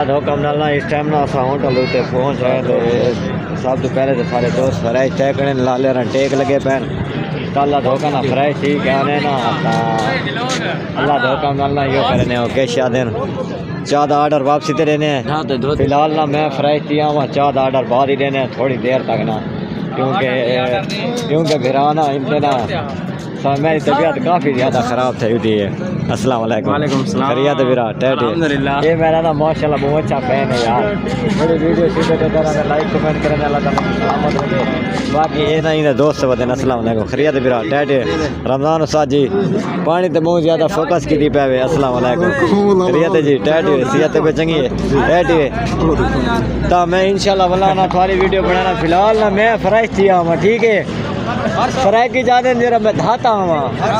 حکم نال اس ٹائم نا اساں ہوٹل تے پہنچ رہے تو سب تو پہلے تو سارے دوست فرائی طے کرنے لالے رن ٹیک لگے پین اللہ دھوکا نہ فرائی ٹھیک ہے نا اللہ دھوکا نال نہ یہ کرنے ہو کہ شادن چاہ دا آرڈر واپسی تے دینے ہیں فی الحال نہ میں فرائی تیا ہوں چاہ دا آرڈر بعد ہی دینے ہیں تھوڑی دیر تک نا کیونکہ بھرانا امتنا میری طبیعت کافی زیادہ خراب تھی ہے. السلام علیکم. وعلیکم السلام. خیریت ویرا الحمدللہ. یہ میرا نا ماشاءاللہ بہت اچھا فین ہے یار. میری ویڈیو شیڈیو تے طرح لائک کمنٹ کرنے اللہ تعالی سلامت رکھے. باقی یہ نہیں دوست ودن. السلام علیکم. خیریت ویرا ٹیٹے رمضان استاد جی پانی تے بہت زیادہ فوکس کی پے وے. السلام علیکم. خیریت جی ٹیٹے صحت پہ چنگی ہے ٹیٹے تا میں انشاءاللہ والله نا تھوڑی ویڈیو بنانا فی الحال نا میں فرائی تھی ہوں ٹھیک ہے. فرائی کی جاتے ہیں میں دھاتا ہوں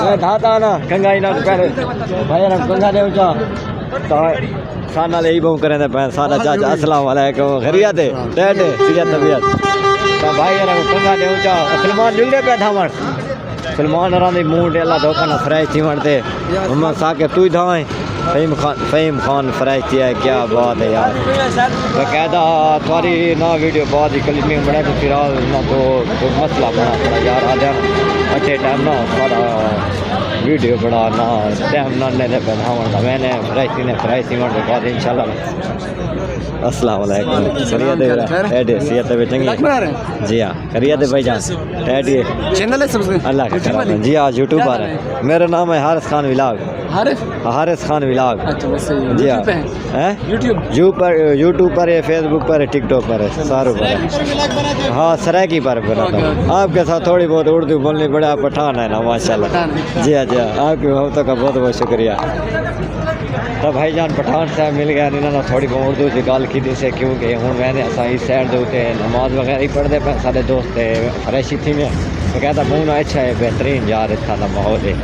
میں دھاتا نا کنگا ہی نہ پہلے بھائی نا کنگا دے اونچا تو سانا لے ہی بہوں کریں پہن سارا چاچا. السلام علیکم. خیریت ہے ٹیٹے صحت طبیعت تو بھائی نا کنگا دے اونچا سلمان دل دے پہ دھاون سلمان رانی موڈ اللہ دھوکا نہ فرائی تھی ونتے محمد ثاقب تو ہی دھائیں فہیم خان فرائی کیا ہے. کیا بات ہے یار. باقاعدہ تھوڑی نا ویڈیو بعد ہی کلپنگ بنے تو پھر نہ تو مسئلہ بنا پڑا یار. آ جانا اچھے ٹائم نہ سارا ویڈیو بڑا نہ ٹائم نہ لینے پہ نہ میں نے فرائی تھی ون بعد ان شاء اللہ. السلام علیکم. خیریت ہے صحت پہ چنگی جی ہاں. خیریت ہے بھائی جان ٹیٹی چینل ہے سبسکرائب اللہ کا کرم. جی ہاں یوٹیوبر ہے. میرا نام ہے حارث خان ولاگ. حارث خان ولاگ. جی ہاں یوٹیوب پر ہے فیس بک پر ہے ٹک ٹاک پر ہے ساروں پر ہے. ہاں سرائکی پر بناتا ہوں. آپ کے ساتھ تھوڑی بہت اردو بولنی پڑے. آپ پٹھان ہے نا ماشاء اللہ. جی ہاں جی ہاں آپ کی محبتوں کا بہت بہت شکریہ. تو بھائی جان پٹھان صاحب مل گیا انہوں نے تھوڑی بہت اردو کی گل کی سے کیونکہ ہوں میں نے اصل اس سائڈ دے نماز وغیرہ ہی پڑھتے پہ سارے دوست فریشی تھی میں کہتا منہ نہ اچھا ہے بہترین یار اتنا ماحول ہے.